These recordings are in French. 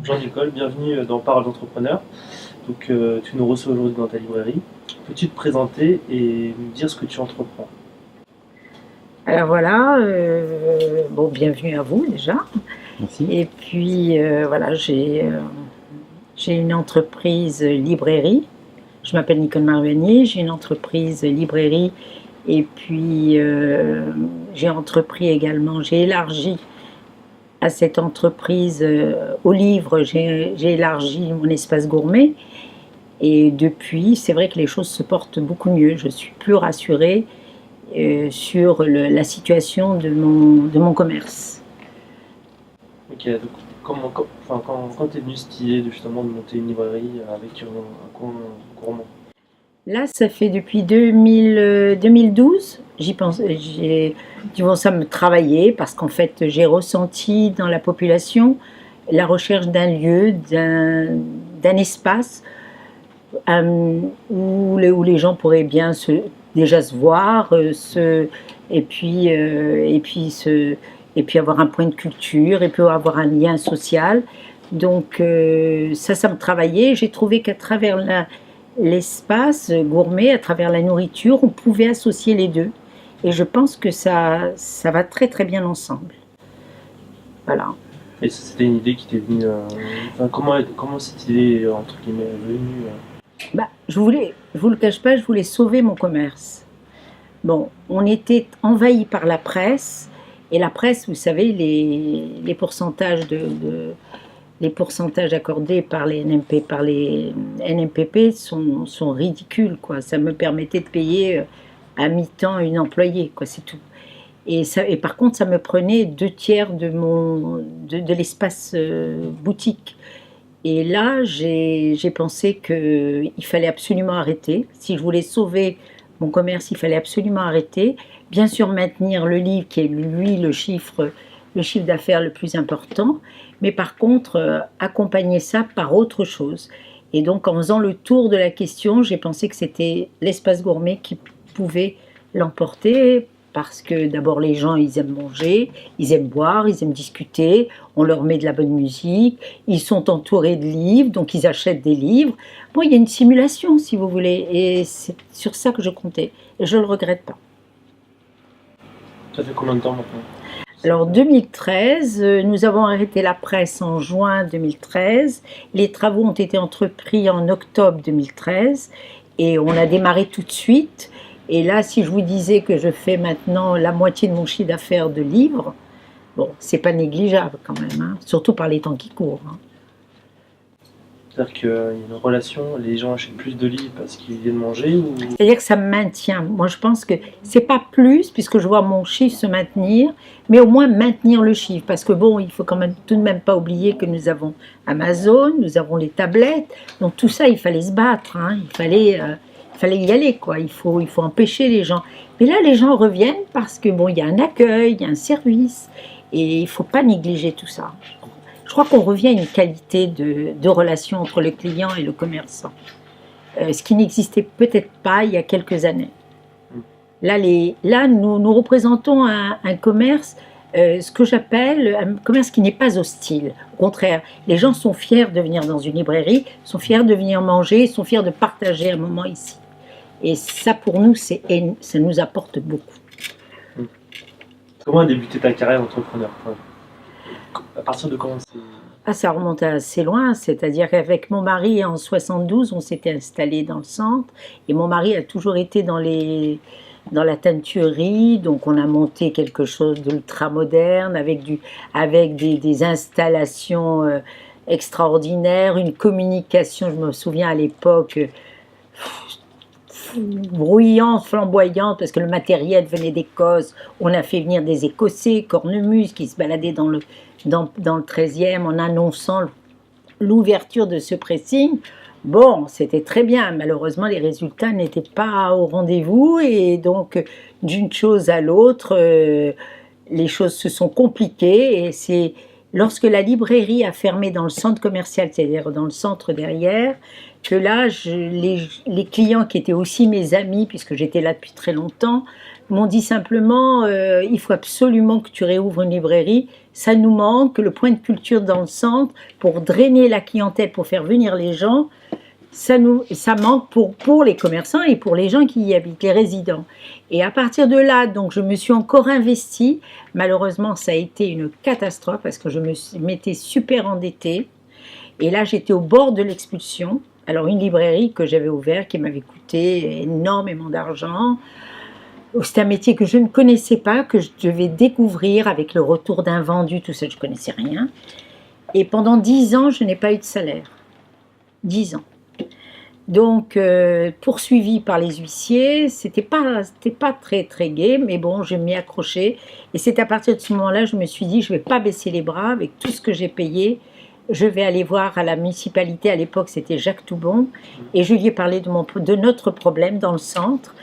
Jean-Nicole, bienvenue dans Parole d'entrepreneur. Donc, tu nous reçois aujourd'hui dans ta librairie. Peux-tu te présenter et nous dire ce que tu entreprends? Alors voilà, bon, bienvenue à vous déjà. Merci. Et puis voilà, j'ai une entreprise librairie. Je m'appelle Nicole Marvani, j'ai une entreprise librairie et puis j'ai entrepris également, j'ai élargi à cette entreprise au livre, j'ai élargi mon espace gourmet. Et depuis, c'est vrai que les choses se portent beaucoup mieux. Je suis plus rassurée sur la situation de mon commerce. Ok, donc quand t'es venu cette idée de justement de monter une librairie avec un coin gourmand? Là, ça fait depuis 2012, j'y pense, ça me travaillait parce qu'en fait, j'ai ressenti dans la population la recherche d'un lieu, d'un espace où les gens pourraient bien déjà se voir, et puis avoir un point de culture, et puis avoir un lien social. Donc ça me travaillait. J'ai trouvé qu'à travers l'espace gourmet, à travers la nourriture, on pouvait associer les deux. Et je pense que ça va très très bien ensemble. Voilà. Et c'était une idée qui t'est venue. Comment cette idée entre guillemets est venue Je vous le cache pas, je voulais sauver mon commerce. Bon, on était envahi par la presse, et la presse, vous savez, les pourcentages les pourcentages accordés par les NMPP sont ridicules, quoi. Ça me permettait de payer à mi-temps une employée, quoi, c'est tout. Et par contre, ça me prenait 2/3 de l'espace boutique. Et là, j'ai pensé qu'il fallait absolument arrêter. Si je voulais sauver mon commerce, il fallait absolument arrêter. Bien sûr, maintenir le livre, qui est lui le chiffre d'affaires le plus important, mais par contre, accompagner ça par autre chose. Et donc, en faisant le tour de la question, j'ai pensé que c'était l'espace gourmet qui pouvait l'emporter, parce que d'abord, les gens, ils aiment manger, ils aiment boire, ils aiment discuter, on leur met de la bonne musique, ils sont entourés de livres, donc ils achètent des livres. Bon, il y a une simulation, si vous voulez, et c'est sur ça que je comptais, et je ne le regrette pas. Ça fait combien de temps maintenant? Alors 2013, nous avons arrêté la presse en juin 2013. Les travaux ont été entrepris en octobre 2013 et on a démarré tout de suite. Et là, si je vous disais que je fais maintenant la moitié de mon chiffre d'affaires de livres, bon, c'est pas négligeable quand même, hein, surtout par les temps qui courent. Hein. C'est-à-dire qu'il y a une relation, les gens achètent plus de livres parce qu'ils viennent manger ou... C'est-à-dire que ça me maintient. Moi, je pense que c'est pas plus, puisque je vois mon chiffre se maintenir, mais au moins maintenir le chiffre. Parce que bon, il faut quand même tout de même pas oublier que nous avons Amazon, nous avons les tablettes. Donc tout ça, il fallait se battre. Hein. Il fallait y aller, quoi. Il faut empêcher les gens. Mais là, les gens reviennent parce que bon, il y a un accueil, il y a un service, et il faut pas négliger tout ça. Je crois qu'on revient à une qualité de relation entre le client et le commerçant, ce qui n'existait peut-être pas il y a quelques années. Là, nous représentons un commerce, ce que j'appelle un commerce qui n'est pas hostile. Au contraire, les gens sont fiers de venir dans une librairie, sont fiers de venir manger, sont fiers de partager un moment ici. Et ça, pour nous, ça nous apporte beaucoup. Comment a débuté ta carrière d'entrepreneur? À partir de quand Ça remonte assez loin, c'est-à-dire qu'avec mon mari en 72, on s'était installé dans le centre, et mon mari a toujours été dans la teinturerie, donc on a monté quelque chose d'ultra moderne avec des installations extraordinaires, une communication, je me souviens à l'époque, bruyante, flamboyante, parce que le matériel venait d'Écosse. On a fait venir des Écossais, cornemuses, qui se baladaient dans le 13e en annonçant l'ouverture de ce pressing. Bon, c'était très bien. Malheureusement, les résultats n'étaient pas au rendez-vous, et donc, d'une chose à l'autre, les choses se sont compliquées, et c'est lorsque la librairie a fermé dans le centre commercial, c'est-à-dire dans le centre derrière, que là, les clients qui étaient aussi mes amis, puisque j'étais là depuis très longtemps, m'ont dit simplement il faut absolument que tu réouvres une librairie, ça nous manque, le point de culture dans le centre, pour drainer la clientèle, pour faire venir les gens, ça manque pour les commerçants et pour les gens qui y habitent, les résidents. Et à partir de là, donc, je me suis encore investie. Malheureusement, ça a été une catastrophe parce que je m'étais super endettée. Et là, j'étais au bord de l'expulsion. Alors, une librairie que j'avais ouverte qui m'avait coûté énormément d'argent. C'est un métier que je ne connaissais pas, que je devais découvrir avec le retour d'un vendu, tout ça, je ne connaissais rien. Et pendant 10 ans, je n'ai pas eu de salaire. 10 ans. Donc, poursuivi par les huissiers, c'était pas très très gai, mais bon, je m'y accrochais. Et c'est à partir de ce moment-là, je me suis dit, je ne vais pas baisser les bras avec tout ce que j'ai payé. Je vais aller voir à la municipalité, à l'époque c'était Jacques Toubon, et je lui ai parlé de notre problème dans le centre.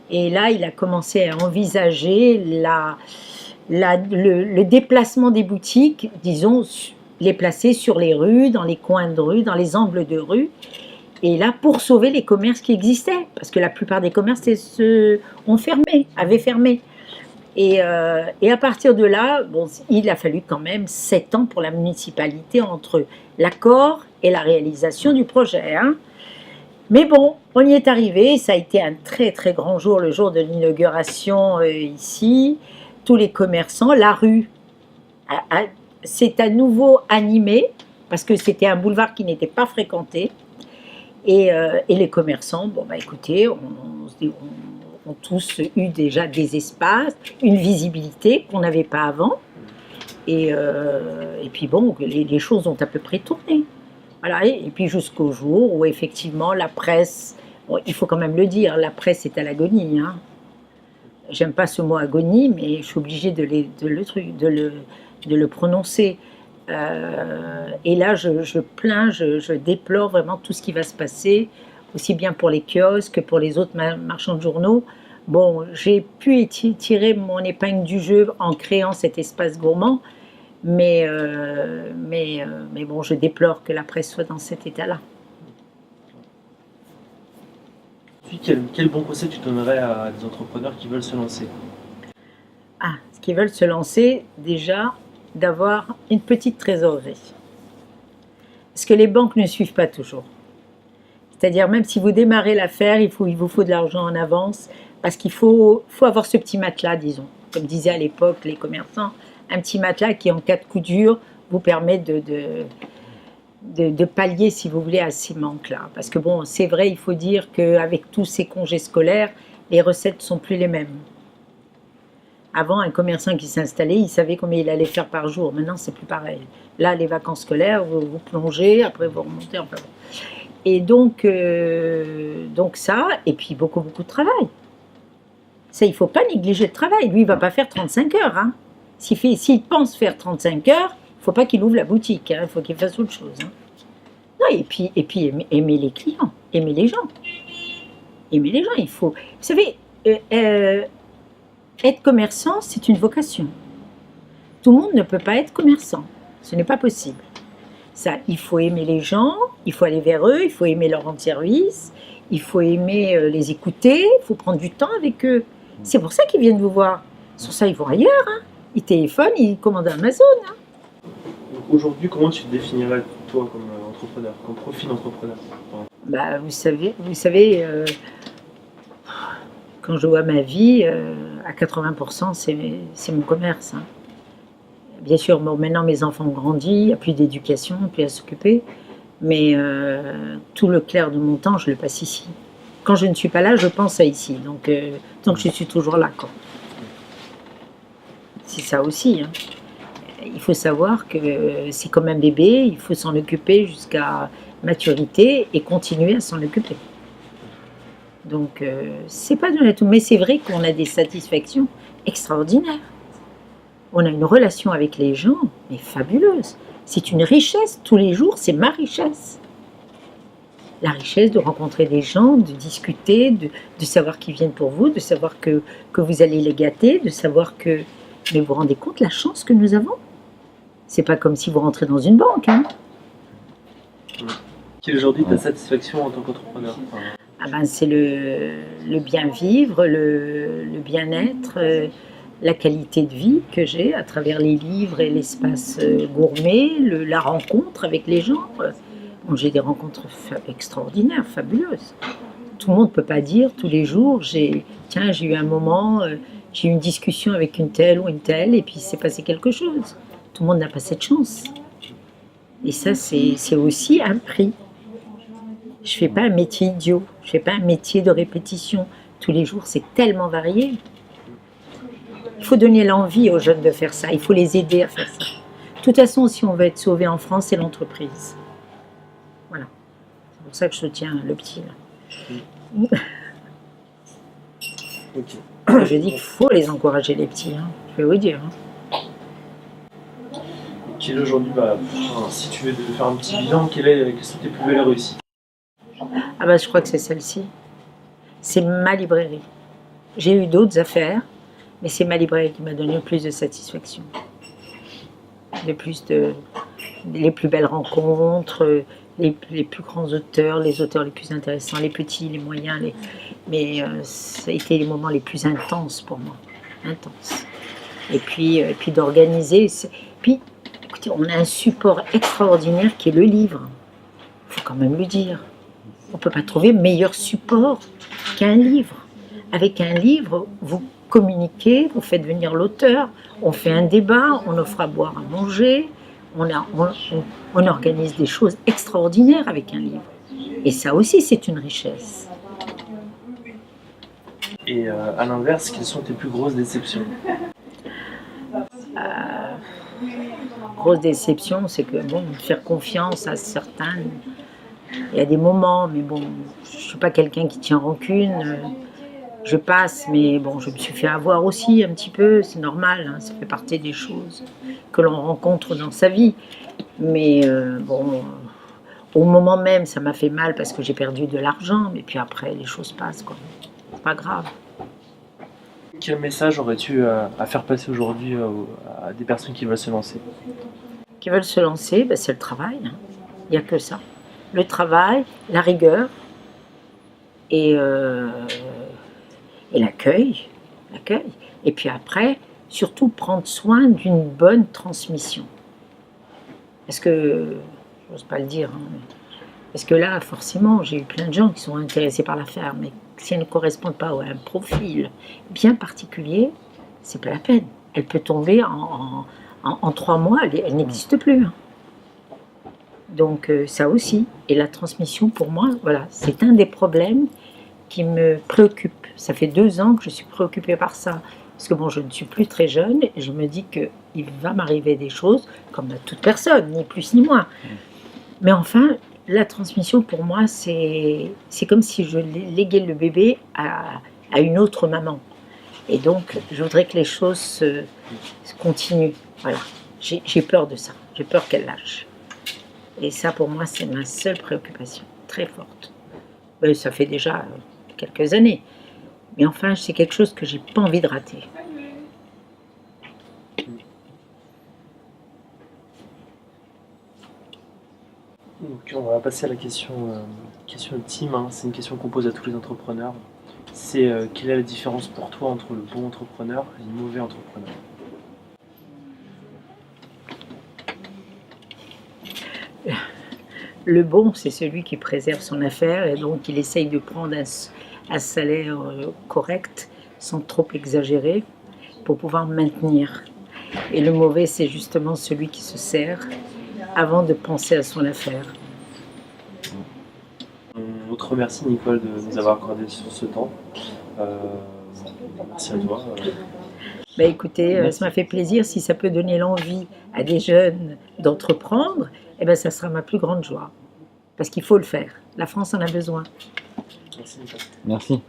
Et là, il a commencé à envisager le déplacement des boutiques, disons, les placer sur les rues, dans les coins de rue, dans les angles de rue. Et là, pour sauver les commerces qui existaient, parce que la plupart des commerces avaient fermé. Et à partir de là, bon, il a fallu quand même 7 ans pour la municipalité entre l'accord et la réalisation du projet. Hein. Mais bon, on y est arrivé, ça a été un très très grand jour, le jour de l'inauguration ici. Tous les commerçants, la rue s'est à nouveau animée, parce que c'était un boulevard qui n'était pas fréquenté. Et les commerçants, bon bah écoutez, ont tous eu déjà des espaces, une visibilité qu'on n'avait pas avant. Et puis bon, les choses ont à peu près tourné. Voilà, et puis jusqu'au jour où effectivement la presse, bon, il faut quand même le dire, la presse est à l'agonie. Hein. J'aime pas ce mot agonie, mais je suis obligée de le prononcer. Et là, je plains, je déplore vraiment tout ce qui va se passer, aussi bien pour les kiosques que pour les autres marchands de journaux. Bon, j'ai pu tirer mon épingle du jeu en créant cet espace gourmand, mais bon, je déplore que la presse soit dans cet état-là. Puis, quel bon conseil tu donnerais à des entrepreneurs qui veulent se lancer? Qui veulent se lancer, déjà, d'avoir une petite trésorerie. Parce que les banques ne suivent pas toujours. C'est-à-dire, même si vous démarrez l'affaire, il vous faut de l'argent en avance, parce qu'il faut avoir ce petit matelas, disons. Comme disaient à l'époque les commerçants, un petit matelas qui, en cas de coup dur, vous permet de pallier, si vous voulez, à ces manques-là. Parce que bon, c'est vrai, il faut dire qu'avec tous ces congés scolaires, les recettes ne sont plus les mêmes. Avant, un commerçant qui s'installait, il savait combien il allait faire par jour. Maintenant, c'est plus pareil. Là, les vacances scolaires, vous plongez, après vous remontez, enfin bon. Et donc ça, et puis beaucoup de travail. Ça, il ne faut pas négliger le travail. Lui, il ne va pas faire 35 heures. Hein. S'il pense faire 35 heures, il ne faut pas qu'il ouvre la boutique. Hein. Il faut qu'il fasse autre chose. Hein. Non, et puis aimer les clients, aimer les gens. Aimer les gens, il faut... Vous savez... être commerçant, c'est une vocation. Tout le monde ne peut pas être commerçant. Ce n'est pas possible. Ça, il faut aimer les gens, il faut aller vers eux, il faut aimer leur rendre service, il faut aimer les écouter, il faut prendre du temps avec eux. C'est pour ça qu'ils viennent vous voir. Sur ça, ils vont ailleurs. Hein. Ils téléphonent, ils commandent Amazon. Hein. Aujourd'hui, comment tu te définirais, toi, comme entrepreneur, comme profil d'entrepreneur? Bah, vous savez quand je vois ma vie, à 80%, c'est mon commerce. Hein. Bien sûr, bon, maintenant mes enfants ont grandi, il n'y a plus d'éducation, plus à s'occuper, mais tout le clair de mon temps, je le passe ici. Quand je ne suis pas là, je pense à ici, donc je suis toujours là. Quoi. C'est ça aussi. Hein. Il faut savoir que c'est comme un bébé, il faut s'en occuper jusqu'à maturité et continuer à s'en occuper. Donc, c'est pas de tout, mais c'est vrai qu'on a des satisfactions extraordinaires. On a une relation avec les gens, mais fabuleuse. C'est une richesse, tous les jours, c'est ma richesse. La richesse de rencontrer des gens, de discuter, de savoir qu'ils viennent pour vous, de savoir que vous allez les gâter, de savoir que... Mais vous vous rendez compte la chance que nous avons? C'est pas comme si vous rentrez dans une banque. Hein. Quelle est aujourd'hui ta satisfaction en tant qu'entrepreneur? Ah ben, c'est le bien vivre, le bien-être, la qualité de vie que j'ai à travers les livres et l'espace gourmet, la rencontre avec les gens. Bon, j'ai des rencontres extraordinaires, fabuleuses. Tout le monde ne peut pas dire tous les jours, j'ai eu un moment, j'ai eu une discussion avec une telle ou une telle, et puis il s'est passé quelque chose. Tout le monde n'a pas cette chance. Et ça, c'est aussi un prix. Je ne fais pas un métier idiot, je ne fais pas un métier de répétition. Tous les jours, c'est tellement varié. Il faut donner l'envie aux jeunes de faire ça, il faut les aider à faire ça. De toute façon, si on veut être sauvé en France, c'est l'entreprise. Voilà. C'est pour ça que je soutiens le petit. Là. Okay. Je dis qu'il faut les encourager, les petits, hein. Je vais vous dire. Hein. Quelle est aujourd'hui, si tu veux faire un petit bilan, quelles sont tes plus belles réussites? Ah ben, je crois que c'est celle-ci. C'est ma librairie. J'ai eu d'autres affaires, mais c'est ma librairie qui m'a donné le plus de satisfaction. Les plus belles rencontres, les plus grands auteurs, les auteurs les plus intéressants, les petits, les moyens, mais ça a été les moments les plus intenses pour moi. Intenses. Et puis d'organiser. Puis, écoutez, on a un support extraordinaire qui est le livre. Il faut quand même le dire. On ne peut pas trouver meilleur support qu'un livre. Avec un livre, vous communiquez, vous faites venir l'auteur, on fait un débat, on offre à boire, à manger, on organise des choses extraordinaires avec un livre. Et ça aussi, c'est une richesse. Et à l'inverse, quelles sont tes plus grosses déceptions? Grosse déception, c'est que faire confiance à certains, il y a des moments, mais bon, je ne suis pas quelqu'un qui tient rancune. Je passe, mais bon, je me suis fait avoir aussi un petit peu, c'est normal, hein, ça fait partie des choses que l'on rencontre dans sa vie. Mais au moment même, ça m'a fait mal parce que j'ai perdu de l'argent, mais puis après, les choses passent, quoi. C'est pas grave. Quel message aurais-tu à faire passer aujourd'hui à des personnes qui veulent se lancer? Qui veulent se lancer, c'est le travail. Hein. Il n'y a que ça. Le travail, la rigueur et l'accueil. Et puis après, surtout prendre soin d'une bonne transmission. Parce que, j'ose pas le dire, hein, parce que là, forcément, j'ai eu plein de gens qui sont intéressés par l'affaire, mais si elles ne correspondent pas à un profil bien particulier, c'est pas la peine. Elle peut tomber en 3 mois, elle n'existe plus. Hein. Donc ça aussi. Et la transmission, pour moi, voilà, c'est un des problèmes qui me préoccupe. Ça fait 2 ans que je suis préoccupée par ça. Parce que bon, je ne suis plus très jeune et je me dis qu'il va m'arriver des choses, comme à toute personne, ni plus ni moins. Mais enfin, la transmission, pour moi, c'est comme si je léguais le bébé à une autre maman. Et donc, je voudrais que les choses se continuent. Voilà. J'ai peur de ça. J'ai peur qu'elle lâche. Et ça, pour moi, c'est ma seule préoccupation, très forte. Ben, ça fait déjà quelques années. Mais enfin, c'est quelque chose que j'ai pas envie de rater. Donc, on va passer à la question ultime. Hein. C'est une question qu'on pose à tous les entrepreneurs. C'est quelle est la différence pour toi entre le bon entrepreneur et le mauvais entrepreneur? Le bon, c'est celui qui préserve son affaire et donc il essaye de prendre un salaire correct, sans trop exagérer, pour pouvoir maintenir. Et le mauvais, c'est justement celui qui se sert avant de penser à son affaire. On te remercie, Nicole, de nous avoir accordé sur ce temps. Merci à toi. Écoutez, ça m'a fait plaisir. Si ça peut donner l'envie à des jeunes d'entreprendre, ça sera ma plus grande joie. Parce qu'il faut le faire. La France en a besoin. Merci, Nicole. Merci.